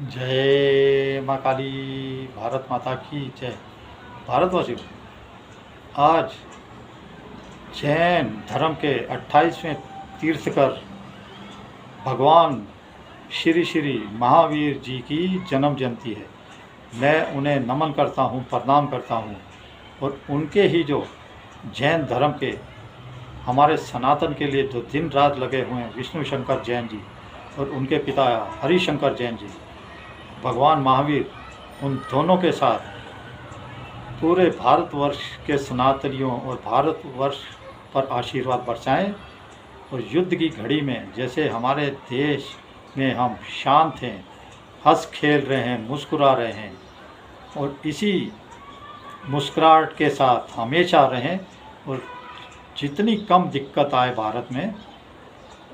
जय माँ काली। भारत माता की जय। भारतवासियों, आज जैन धर्म के 28वें तीर्थकर भगवान श्री श्री महावीर जी की जन्म जयंती है। मैं उन्हें नमन करता हूँ, प्रणाम करता हूँ। और उनके ही जो जैन धर्म के हमारे सनातन के लिए जो दिन रात लगे हुए हैं, विष्णु शंकर जैन जी और उनके पिता हरिशंकर जैन जी, भगवान महावीर, उन दोनों के साथ पूरे भारतवर्ष के सनातनियों और भारतवर्ष पर आशीर्वाद बरसाएं। और युद्ध की घड़ी में जैसे हमारे देश में हम शांत हैं, हंस खेल रहे हैं, मुस्कुरा रहे हैं, और इसी मुस्कुराहट के साथ हमेशा रहें। और जितनी कम दिक्कत आए भारत में,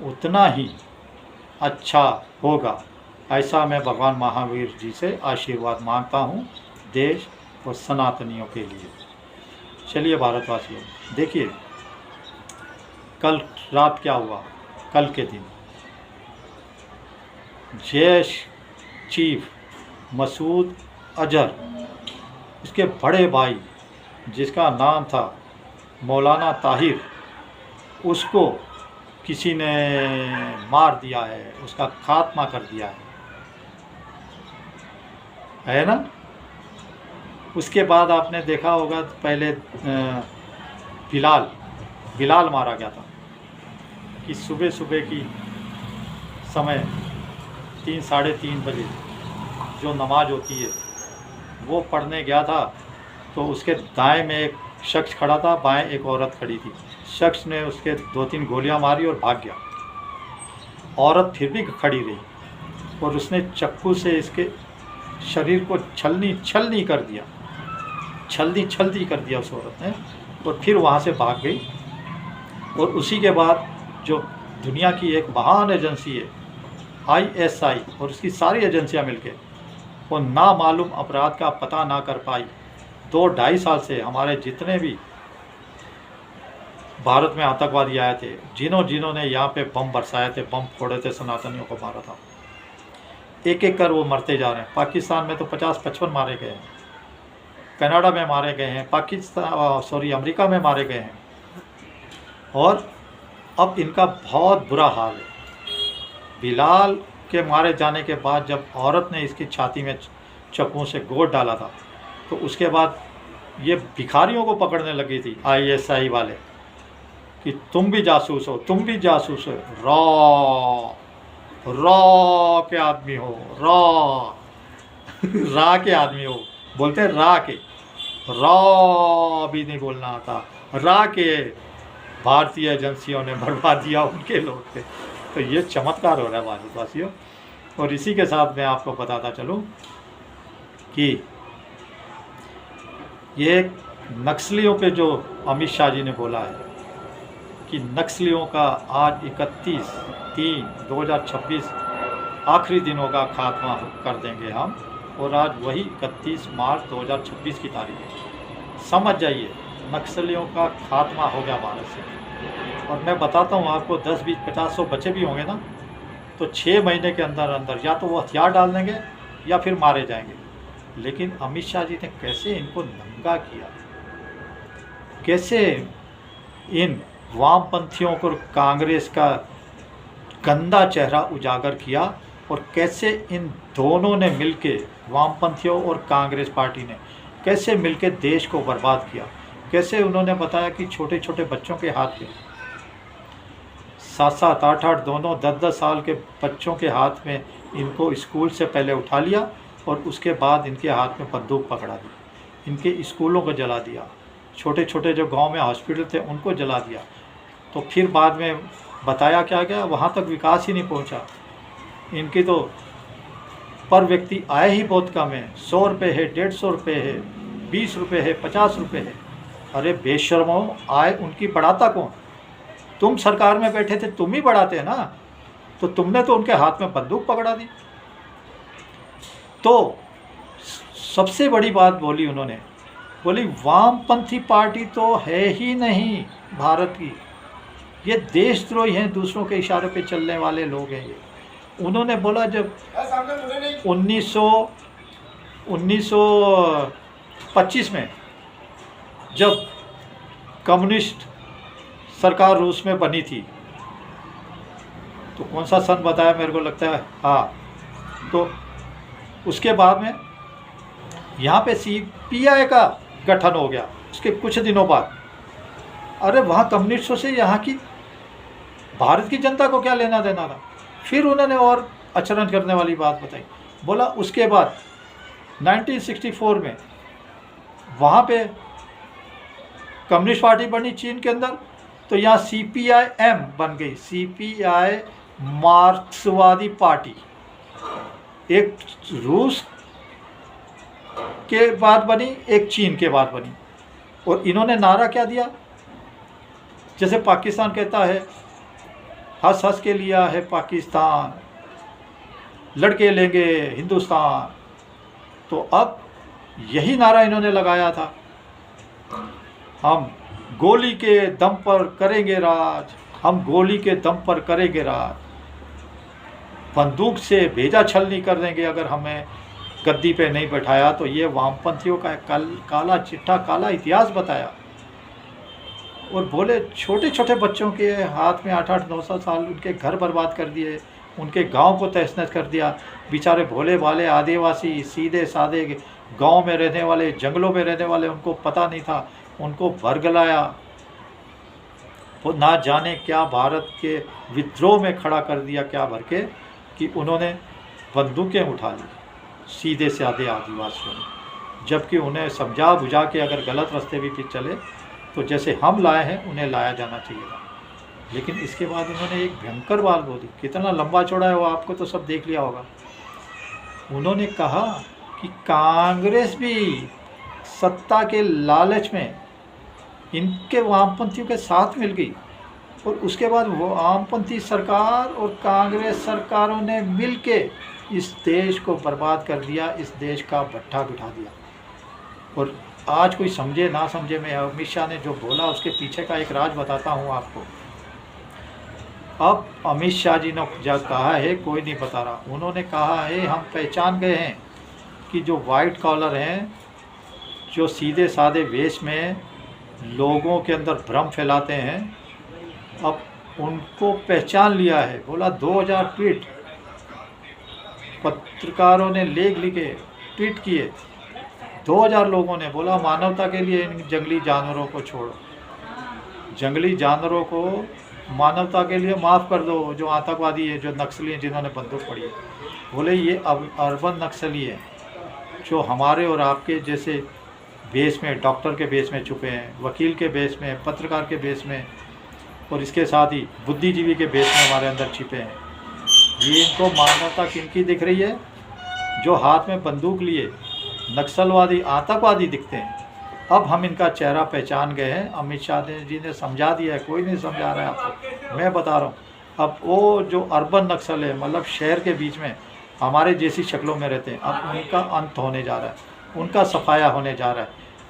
उतना ही अच्छा होगा, ऐसा मैं भगवान महावीर जी से आशीर्वाद मांगता हूँ देश और सनातनियों के लिए। चलिए भारतवासियों, देखिए कल रात क्या हुआ। कल के दिन जैश चीफ मसूद अजहर, इसके बड़े भाई जिसका नाम था मौलाना ताहिर, उसको किसी ने मार दिया है, उसका खात्मा कर दिया है ना। उसके बाद आपने देखा होगा पहले बिलाल मारा गया था कि सुबह सुबह की समय 3 साढ़े 3 बजे जो नमाज होती है वो पढ़ने गया था, तो उसके दाएं में एक शख्स खड़ा था, बाएं एक औरत खड़ी थी। शख्स ने उसके 2-3 गोलियां मारी और भाग गया। औरत फिर भी खड़ी रही और उसने चक्कू से इसके शरीर को छलनी कर दिया, छल्दी कर दिया उस औरत ने, और फिर वहाँ से भाग गई। और उसी के बाद जो दुनिया की एक महान एजेंसी है ISI और उसकी सारी एजेंसियां मिलके वो नामालूम अपराध का पता ना कर पाई। 2-2.5 साल से हमारे जितने भी भारत में आतंकवादी आए थे, जिन्होंने यहाँ पे बम बरसाए थे, बम फोड़े थे, सनातनियों को मारा था, एक एक कर वो मरते जा रहे हैं। पाकिस्तान में तो 50-55 मारे गए हैं, कनाडा में मारे गए हैं, अमेरिका में मारे गए हैं। और अब इनका बहुत बुरा हाल है। बिलाल के मारे जाने के बाद जब औरत ने इसकी छाती में चाकू से गोद डाला था, तो उसके बाद ये भिखारियों को पकड़ने लगी थी ISI वाले कि तुम भी जासूस हो, तुम भी जासूस हो। रॉ के आदमी हो, रा के आदमी हो, बोलते हैं रा के, रॉ भी नहीं बोलना आता, रा के भारतीय एजेंसियों ने बर्बाद दिया उनके लोग थे। तो ये चमत्कार हो रहा है भारतवासियों। और इसी के साथ मैं आपको बताता चलूँ कि ये नक्सलियों पे जो अमित शाह जी ने बोला है कि नक्सलियों का आज 31/3/2026 आखिरी दिनों का खात्मा कर देंगे हम, और आज वही 31 मार्च 2026 की तारीख है। समझ जाइए, नक्सलियों का खात्मा हो गया भारत से। और मैं बताता हूँ आपको, 10, 20, 50, 100 बच्चे भी होंगे ना, तो 6 महीने के अंदर अंदर या तो वो हथियार डाल देंगे या फिर मारे जाएंगे। लेकिन अमित शाह जी ने कैसे इनको नंगा किया, कैसे इन वामपंथियों को कांग्रेस का गंदा चेहरा उजागर किया, और कैसे इन दोनों ने मिलके, वामपंथियों और कांग्रेस पार्टी ने कैसे मिलके देश को बर्बाद किया। कैसे उन्होंने बताया कि छोटे छोटे बच्चों के हाथ में 7-7, 8-8, दोनों 10-10 साल के बच्चों के हाथ में इनको स्कूल से पहले उठा लिया, और उसके बाद इनके हाथ में बंदूक पकड़ा दी, इनके स्कूलों को जला दिया, छोटे छोटे जो गांव में हॉस्पिटल थे उनको जला दिया। तो फिर बाद में बताया क्या गया, वहाँ तक विकास ही नहीं पहुँचा। इनकी तो पर व्यक्ति आय ही बहुत कम है, 100 रुपये है, 150 रुपये है, 20 रुपये है, 50 रुपये है। अरे बेशर्मो, आय उनकी बढ़ाता कौन? तुम सरकार में बैठे थे, तुम ही बढ़ाते हैं ना, तो तुमने तो उनके हाथ में बंदूक पकड़ा दी। तो सबसे बड़ी बात बोली उन्होंने, बोली वामपंथी पार्टी तो है ही नहीं भारत की, ये देशद्रोही हैं, दूसरों के इशारों पे चलने वाले लोग हैं ये। उन्होंने बोला जब 1925 में जब कम्युनिस्ट सरकार रूस में बनी थी, तो कौन सा सन बताया मेरे को लगता है, हाँ, तो उसके बाद में यहाँ पे CPI का गठन हो गया उसके कुछ दिनों बाद। अरे वहाँ कम्युनिस्टों से यहाँ की भारत की जनता को क्या लेना देना था। फिर उन्होंने और आचरण करने वाली बात बताई, बोला उसके बाद 1964 में वहाँ पे कम्युनिस्ट पार्टी बनी चीन के अंदर, तो यहाँ CPIM बन गई, CPI मार्क्सवादी पार्टी। एक रूस के बाद बनी, एक चीन के बाद बनी। और इन्होंने नारा क्या दिया, जैसे पाकिस्तान कहता है हंस हंस के लिया है पाकिस्तान, लड़के लेंगे हिंदुस्तान, तो अब यही नारा इन्होंने लगाया था, हम गोली के दम पर करेंगे राज, हम गोली के दम पर करेंगे राज, बंदूक से भेजा छलनी कर देंगे अगर हमें गद्दी पे नहीं बैठाया। तो ये वामपंथियों का काला चिट्ठा, काला इतिहास बताया। और बोले छोटे छोटे बच्चों के हाथ में 8-8, 9 साल उनके घर बर्बाद कर दिए, उनके गांव को तहस नहस कर दिया। बेचारे भोले भाले आदिवासी सीधे साधे गांव में रहने वाले, जंगलों में रहने वाले, उनको पता नहीं था, उनको वर्गलाया। वो ना जाने क्या भारत के विद्रोह में खड़ा कर दिया, क्या भर के, कि उन्होंने बंदूकें उठा ली सीधे साधे आदिवासियों ने। जबकि उन्हें समझा बुझा के अगर गलत रास्ते भी चले तो जैसे हम लाए हैं उन्हें लाया जाना चाहिए था। लेकिन इसके बाद उन्होंने एक भयंकर बात बोली, कितना लंबा चौड़ा है वो आपको तो सब देख लिया होगा। उन्होंने कहा कि कांग्रेस भी सत्ता के लालच में इनके वामपंथियों के साथ मिल गई, और उसके बाद वो वामपंथी सरकार और कांग्रेस सरकारों ने मिलके इस देश को बर्बाद कर दिया, इस देश का भट्ठा बिठा दिया। और आज कोई समझे ना समझे, मैं अमित शाह ने जो बोला उसके पीछे का एक राज बताता हूँ आपको। अब अमित शाह जी ने जब कहा है, कोई नहीं बता रहा, उन्होंने कहा है हम पहचान गए हैं कि जो वाइट कॉलर हैं, जो सीधे साधे वेश में लोगों के अंदर भ्रम फैलाते हैं, अब उनको पहचान लिया है। बोला 2000 ट्वीट पत्रकारों ने लेख लिखे, ट्वीट किए, 2000 लोगों ने बोला मानवता के लिए इन जंगली जानवरों को छोड़ो, जंगली जानवरों को मानवता के लिए माफ़ कर दो, जो आतंकवादी है, जो नक्सली हैं, जिन्होंने बंदूक पड़ी है। बोले ये अब अर्बन नक्सली है जो हमारे और आपके जैसे बेस में, डॉक्टर के बेस में छुपे हैं, वकील के बेस में, पत्रकार के बेस में, और इसके साथ ही बुद्धिजीवी के बेस में हमारे अंदर छिपे हैं। ये इनको मानवता किनकी दिख रही है? जो हाथ में बंदूक लिए नक्सलवादी, आतंकवादी दिखते हैं। अब हम इनका चेहरा पहचान गए हैं। अमित शाह जी ने समझा दिया है, कोई नहीं समझा रहा है आपको, मैं बता रहा हूँ। अब वो जो अर्बन नक्सल है, मतलब शहर के बीच में हमारे जैसी शक्लों में रहते हैं, अब उनका अंत होने जा रहा है, उनका सफाया होने जा रहा है।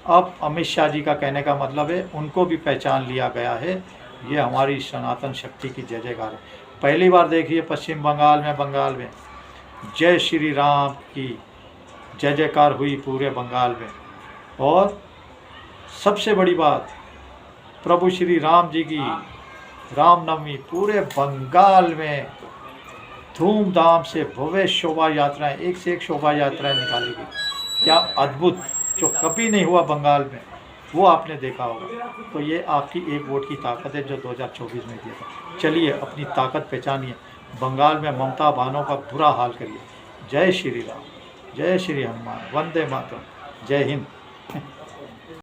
अब अमित शाह जी का कहने का मतलब है उनको भी पहचान लिया गया है। ये हमारी सनातन शक्ति की जय जयकार है। पहली बार देखिए पश्चिम बंगाल में जय श्री राम की जय जयकार हुई पूरे बंगाल में। और सबसे बड़ी बात, प्रभु श्री राम जी की रामनवमी पूरे बंगाल में धूमधाम से भव्य शोभा यात्राएँ, एक से एक शोभा यात्राएँ निकाली गई। क्या अद्भुत, जो कभी नहीं हुआ बंगाल में, वो आपने देखा होगा। तो ये आपकी एक वोट की ताकत है जो 2024 में दिया था। चलिए अपनी ताकत पहचानिए, बंगाल में ममता बहनों का बुरा हाल करिए। जय श्री राम, जय श्री हनुमान, वंदे मातरम, जय हिंद।